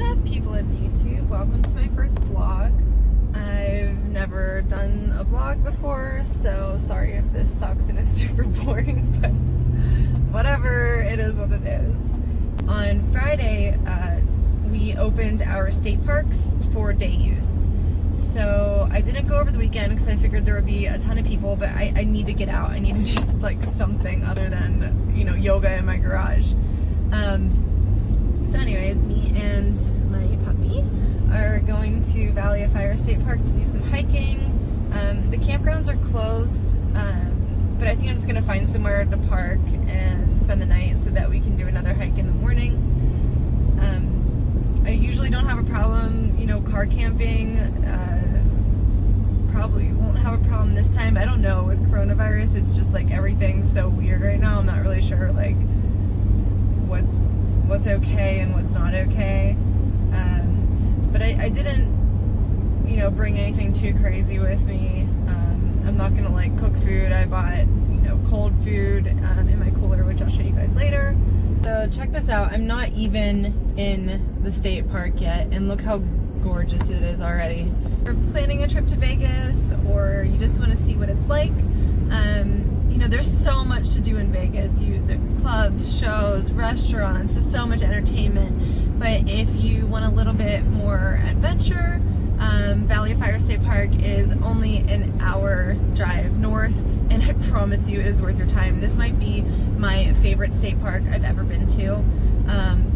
up, people of YouTube? Welcome to my first vlog. I've never done a vlog before, so sorry if this sucks and is super boring, but whatever, it is what it is. On Friday, we opened our state parks for day use. So I didn't go over the weekend because I figured there would be a ton of people, but I need to get out. I need to do like something other than, you know, yoga in my garage. So anyways, me and my puppy are going to Valley of Fire State Park to do some hiking. The campgrounds are closed, but I think I'm just going to find somewhere to park and spend the night so that we can do another hike in the morning. I usually don't have a problem, you know, car camping. Probably won't have a problem this time. I don't know, with coronavirus, it's just like everything's so weird right now. I'm not really sure like what's okay and what's not okay. But I didn't, you know, bring anything too crazy with me. I'm not gonna like cook food. I bought, you know, cold food in my cooler, which I'll show you guys later. So check this out. I'm not even in the state park yet, and look how gorgeous it is already. If you're planning a trip to Vegas, or you just want to see what it's like, you know, there's so much to do in Vegas. The clubs, shows, restaurants, just so much entertainment. But if you want a little bit more adventure, Valley of Fire State Park is only an hour drive north, and I promise you it is worth your time. This might be my favorite state park I've ever been to.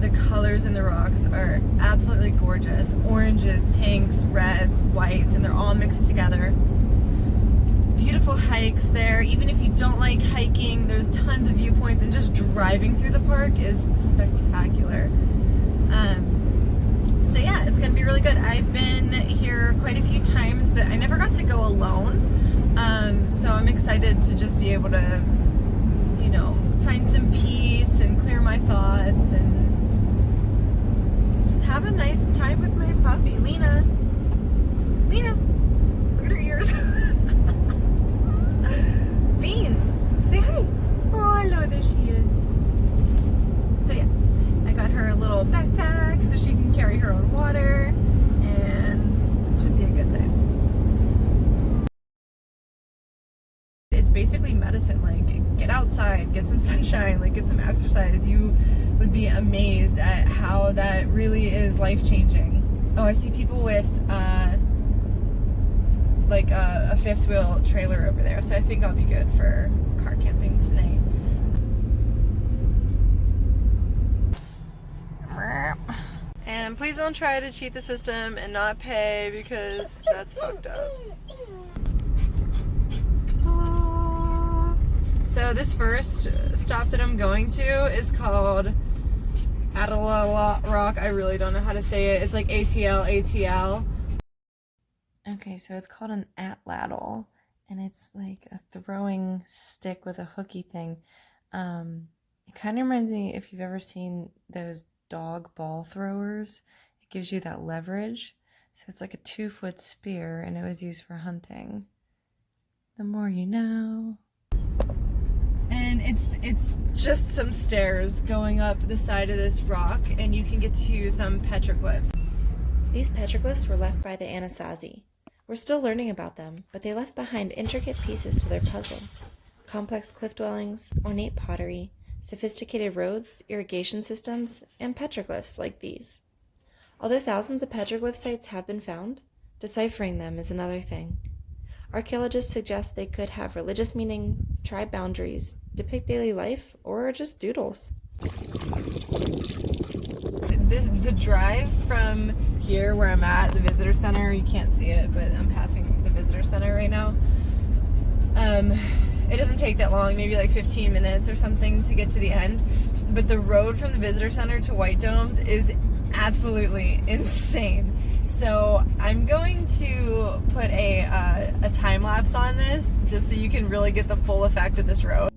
The colors in the rocks are absolutely gorgeous. Oranges, pinks, reds, whites, and they're all mixed together. Beautiful hikes there. Even if you don't like hiking, there's tons of viewpoints, and just driving through the park is spectacular. So yeah, it's gonna be really good. I've been here quite a few times, but I never got to go alone. So I'm excited to just be able to, you know, find some peace and clear my thoughts and just have a nice time with my puppy. Lena, look at her ears. Beans, say hi. Oh, hello, there she is. So yeah, I got her a little backpack so she can carry her own water, and it should be a good time. It's basically medicine. Like, get outside, get some sunshine, like get some exercise. You would be amazed at how that really is life-changing. Oh, I see people with like a fifth wheel trailer over there, so I think I'll be good for car camping tonight. And please don't try to cheat the system and not pay, because that's fucked up. So this first stop that I'm going to is called Atala Rock. I really don't know how to say it. It's like ATL. Okay, so it's called an atlatl, and it's like a throwing stick with a hooky thing. It kind of reminds me, if you've ever seen those dog ball throwers, it gives you that leverage. So it's like a 2-foot spear, and it was used for hunting. The more you know. And it's just some stairs going up the side of this rock, and you can get to some petroglyphs. These petroglyphs were left by the Anasazi. We're still learning about them, but they left behind intricate pieces to their puzzle. Complex cliff dwellings, ornate pottery, sophisticated roads, irrigation systems, and petroglyphs like these. Although thousands of petroglyph sites have been found, deciphering them is another thing. Archaeologists suggest they could have religious meaning, tribe boundaries, depict daily life, or are just doodles. The drive from here where I'm at, the visitor center, you can't see it, but I'm passing the visitor center right now. It doesn't take that long, maybe like 15 minutes or something to get to the end. But the road from the visitor center to White Domes is absolutely insane. So I'm going to put a time lapse on this just so you can really get the full effect of this road.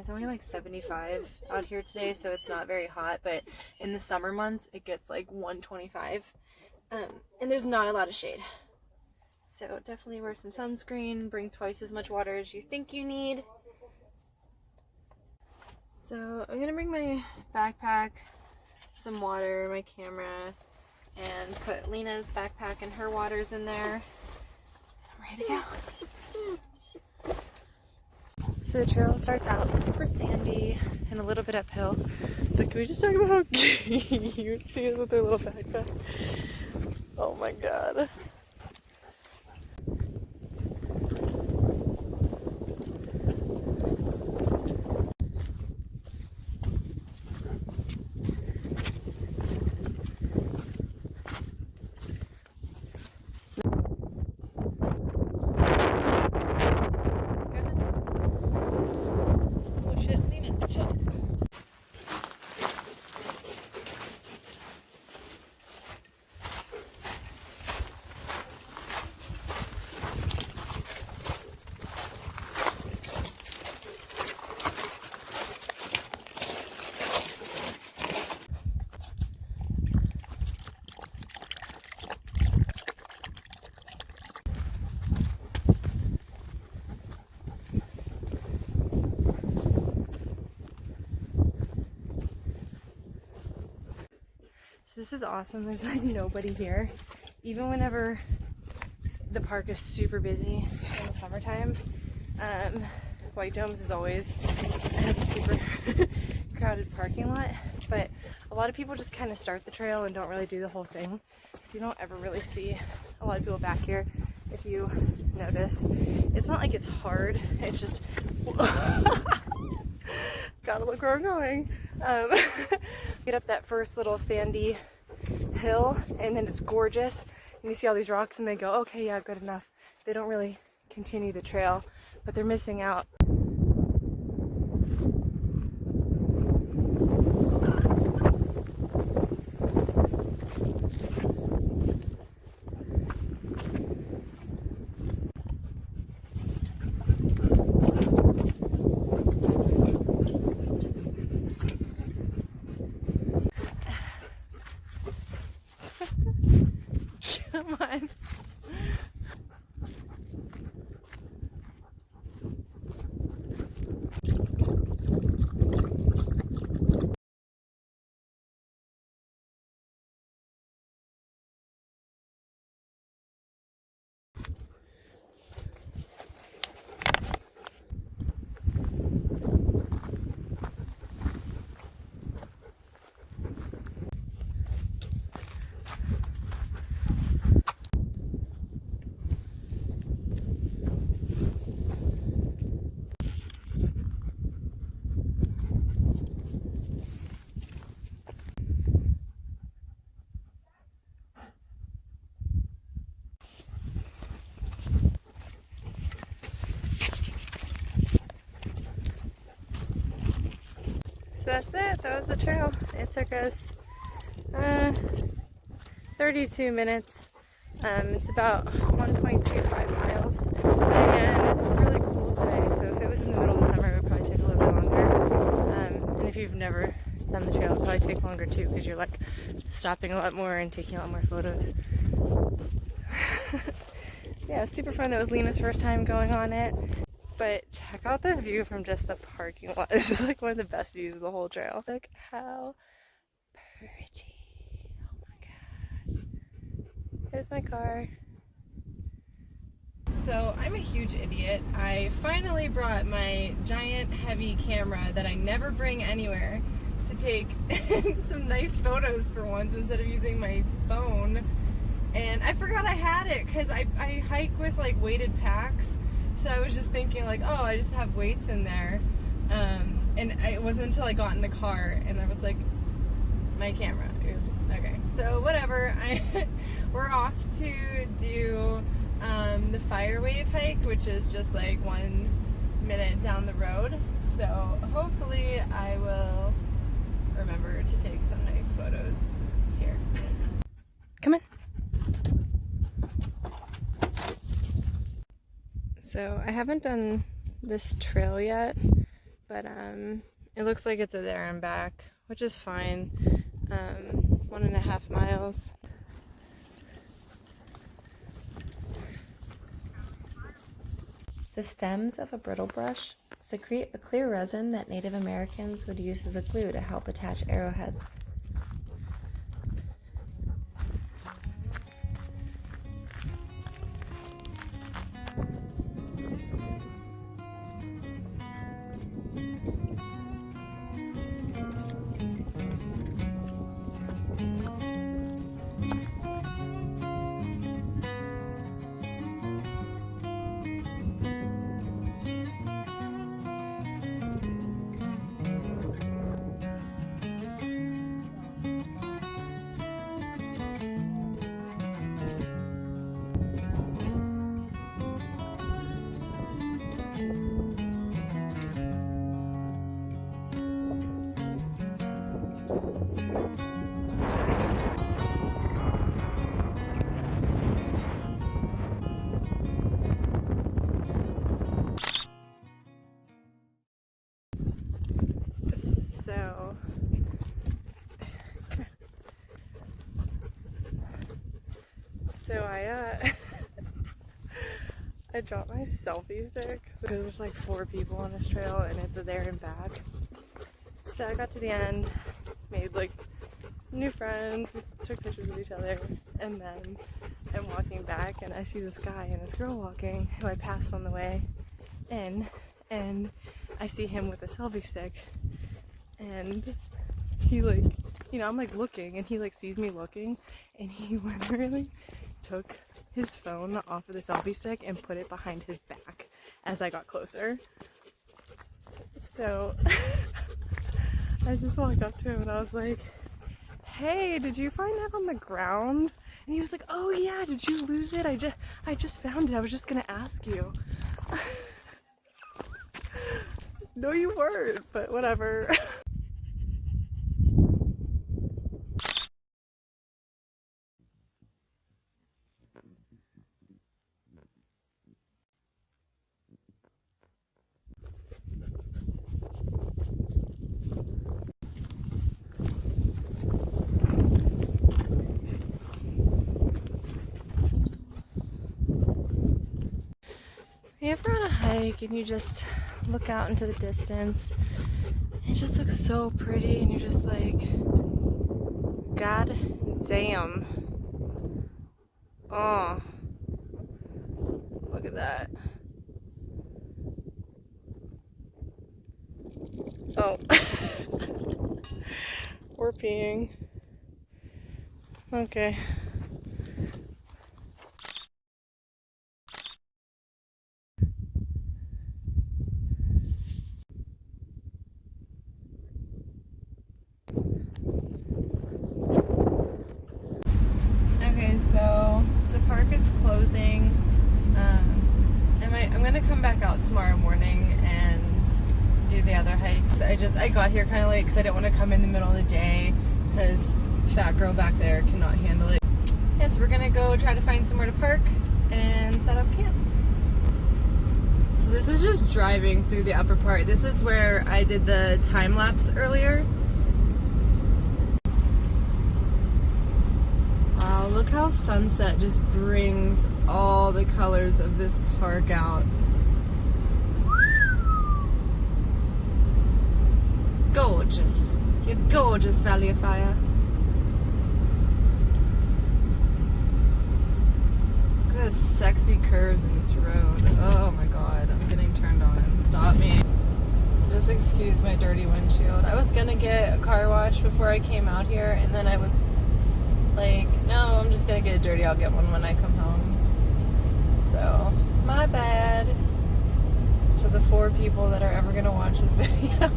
It's only like 75 out here today, so it's not very hot, but in the summer months it gets like 125. And there's not a lot of shade. So definitely wear some sunscreen, bring twice as much water as you think you need. So I'm gonna bring my backpack, some water, my camera, and put Lena's backpack and her waters in there. I'm ready to go. So the trail starts out super sandy and a little bit uphill. But can we just talk about how cute she is with her little backpack? Oh my god. This is awesome. There's like nobody here. Even whenever the park is super busy in the summertime, White Domes is always has a super crowded parking lot, but a lot of people just kind of start the trail and don't really do the whole thing. So you don't ever really see a lot of people back here. If you notice, it's not like it's hard. It's just gotta look where I'm going. Get up that first little sandy hill and then it's gorgeous and you see all these rocks and they go, okay, yeah, good enough. They don't really continue the trail, but they're missing out. Come on. So that's it. That was the trail. It took us 32 minutes. It's about 1.25 miles. And it's really cool today. So if it was in the middle of the summer, it would probably take a little bit longer. And if you've never done the trail, it would probably take longer too because you're like stopping a lot more and taking a lot more photos. Yeah, it was super fun. That was Lena's first time going on it. But check out the view from just the parking lot. This is like one of the best views of the whole trail. Look how pretty. Oh my god. There's my car. So I'm a huge idiot. I finally brought my giant heavy camera that I never bring anywhere to take some nice photos for once instead of using my phone. And I forgot I had it because I hike with like weighted packs. So I was just thinking like, oh, I just have weights in there. And it wasn't until I got in the car and I was like, my camera, oops, okay. So whatever, we're off to do the Fire Wave hike, which is just like 1 minute down the road. So hopefully I will remember to take some nice photos here. Come on. So I haven't done this trail yet but it looks like it's a there and back, which is fine. 1.5 miles. The stems of a brittle brush secrete a clear resin that Native Americans would use as a glue to help attach arrowheads. So I dropped my selfie stick because there's like 4 people on this trail and it's a there and back. So I got to the end, made like some new friends, we took pictures of each other, and then I'm walking back and I see this guy and this girl walking who I passed on the way in, and I see him with a selfie stick, and he like, you know, I'm like looking and he like sees me looking, and he literally took his phone off of the selfie stick and put it behind his back as I got closer. So I just walked up to him and I was like, hey, did you find that on the ground? And he was like, oh yeah, did you lose it? I just found it. I was just gonna ask you. No, you weren't, but whatever. You ever on a hike and you just look out into the distance, it just looks so pretty and you're just like, God damn. Oh, look at that. Oh, we're peeing. Okay. Okay, so the park is closing. I'm gonna come back out tomorrow morning and do the other hikes. I got here kind of late because I didn't want to come in the middle of the day because fat girl back there cannot handle it. Yeah, so we're gonna go try to find somewhere to park and set up camp. So this is just driving through the upper part. This is where I did the time lapse earlier. Wow, look how sunset just brings all the colors of this park out. Gorgeous. You're gorgeous, Valley of Fire. Look at those sexy curves in this road. Oh my god, I'm getting turned on. Stop me. Just excuse my dirty windshield. I was gonna get a car wash before I came out here, and then I was like, no, I'm just gonna get it dirty. I'll get one when I come home. So, my bad to the 4 people that are ever gonna watch this video.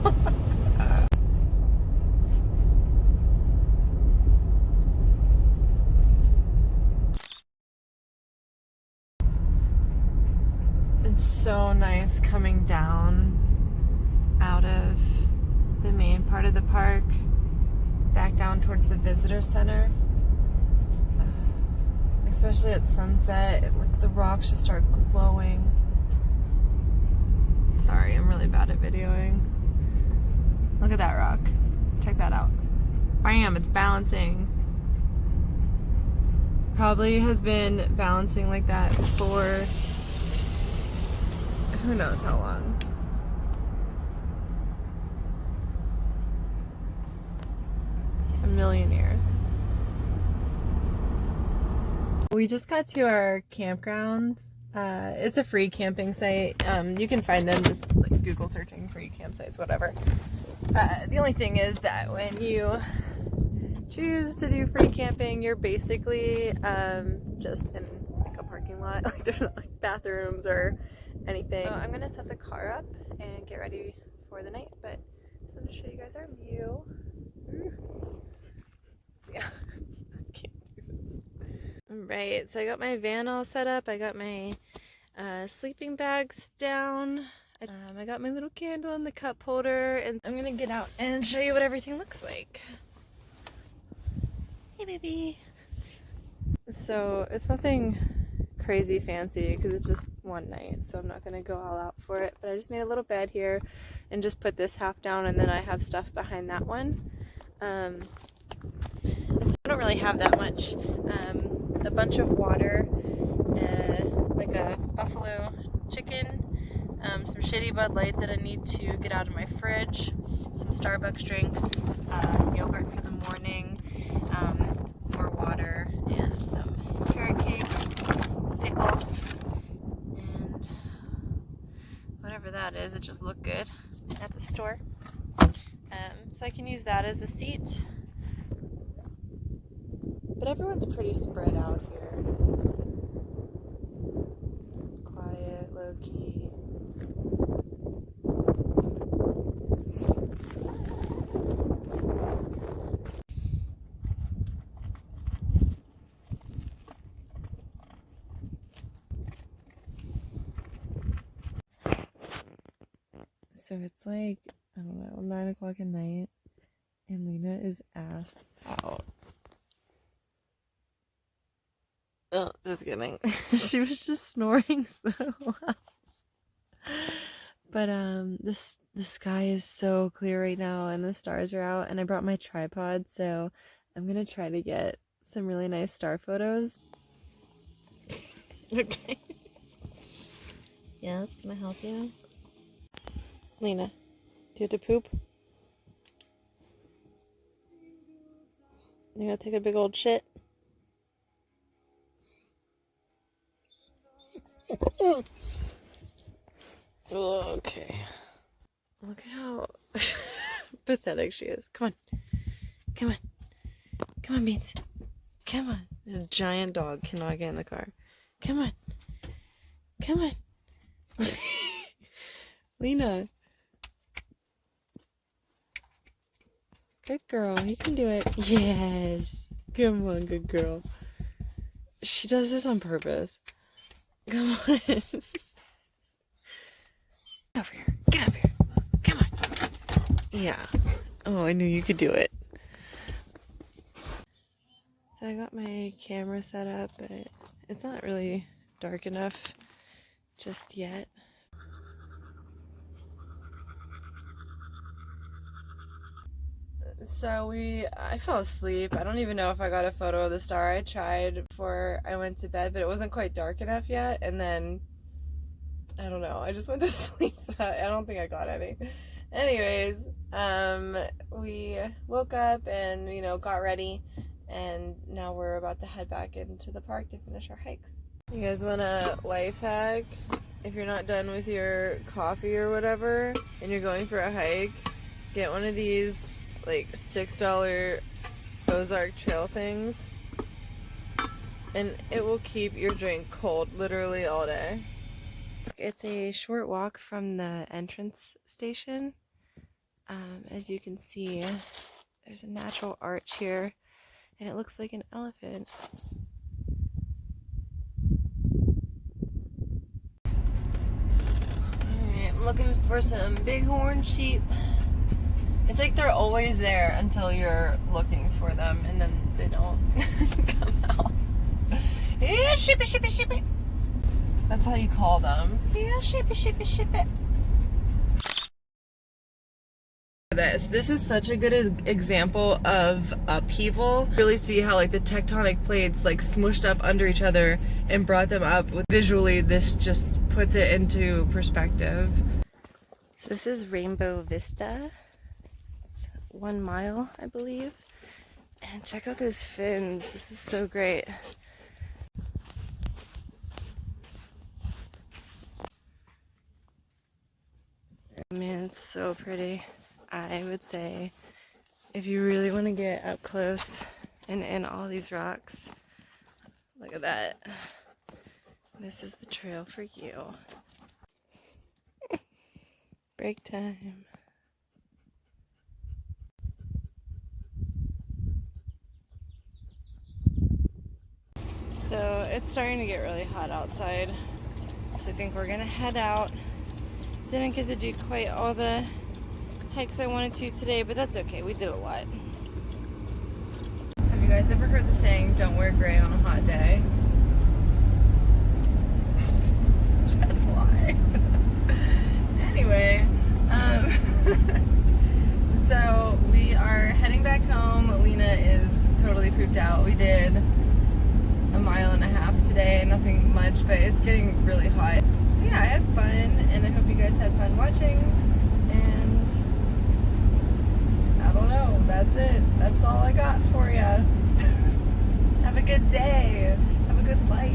It's so nice coming down out of the main part of the park back down towards the visitor center. Especially at sunset, like the rocks just start glowing. Sorry, I'm really bad at videoing. Look at that rock. Check that out. Bam, it's balancing. Probably has been balancing like that for who knows how long. A million years. We just got to our campground. It's a free camping site. You can find them just like Google searching free campsites, whatever. The only thing is that when you choose to do free camping, you're basically just in like a parking lot. Like there's not like bathrooms or anything. So I'm gonna set the car up and get ready for the night, but I just wanted to show you guys our view. Yeah, I can't do this. Alright, so I got my van all set up. I got my sleeping bags down. I got my little candle in the cup holder, and I'm gonna get out and show you what everything looks like. Hey baby! So it's nothing crazy fancy because it's just one night, so I'm not gonna go all out for it, but I just made a little bed here and just put this half down, and then I have stuff behind that one. So I don't really have that much. A bunch of water, like a buffalo chicken, some shitty Bud Light that I need to get out of my fridge, some Starbucks drinks, yogurt for the morning, more water, and some carrot cake, pickle, and whatever that is. It just looked good at the store. So I can use that as a seat. But everyone's pretty spread out here. Quiet, low-key. So it's like, I don't know, 9 o'clock at night, and Lena is assed out. Oh, just kidding. She was just snoring so loud. But the sky is so clear right now, and the stars are out, and I brought my tripod, so I'm gonna try to get some really nice star photos. Okay. Yeah, that's gonna help you. Lena, do you have to poop? You gotta take a big old shit? Okay. Look at how pathetic she is. Come on. Come on. Come on, Beans. Come on. This giant dog cannot get in the car. Come on. Come on. Lena. Good girl. You can do it. Yes. Come on, good girl. She does this on purpose. Come on. Get over here. Get up here. Come on. Yeah. Oh, I knew you could do it. So I got my camera set up, but it's not really dark enough just yet. So I fell asleep. I don't even know if I got a photo of the star. I tried before I went to bed, but it wasn't quite dark enough yet. And then, I don't know, I just went to sleep, so I don't think I got any. Anyways, we woke up and, got ready. And now we're about to head back into the park to finish our hikes. You guys want a life hack? If you're not done with your coffee or whatever, and you're going for a hike, get one of these like $6 Ozark Trail things, and it will keep your drink cold literally all day. It's a short walk from the entrance station. As you can see, there's a natural arch here, and it looks like an elephant. Alright, I'm looking for some bighorn sheep. It's like they're always there until you're looking for them, and then they don't come out. Yeah, sheepy, sheepy, sheepy. That's how you call them. Yeah, sheepy, sheepy, sheepy. this. This is such a good example of upheaval. Really see how like the tectonic plates like smushed up under each other and brought them up. Visually, this just puts it into perspective. So this is Rainbow Vista. It's 1 mile, I believe. And check out those fins. This is so great. Man, it's so pretty. I would say if you really want to get up close and in all these rocks, look at that. This is the trail for you. Break time. So it's starting to get really hot outside, so I think we're gonna head out. Didn't get to do quite all the hikes I wanted to today, but that's okay. We did a lot. Have you guys ever heard the saying, don't wear gray on a hot day? That's why. Anyway, so we are heading back home. Lena is totally pooped out. We did 1.5 miles today, nothing much, but it's getting really hot. So yeah, I had fun, and I hope you guys had fun watching, and I don't know, that's it. That's all I got for you. Have a good day. Have a good life.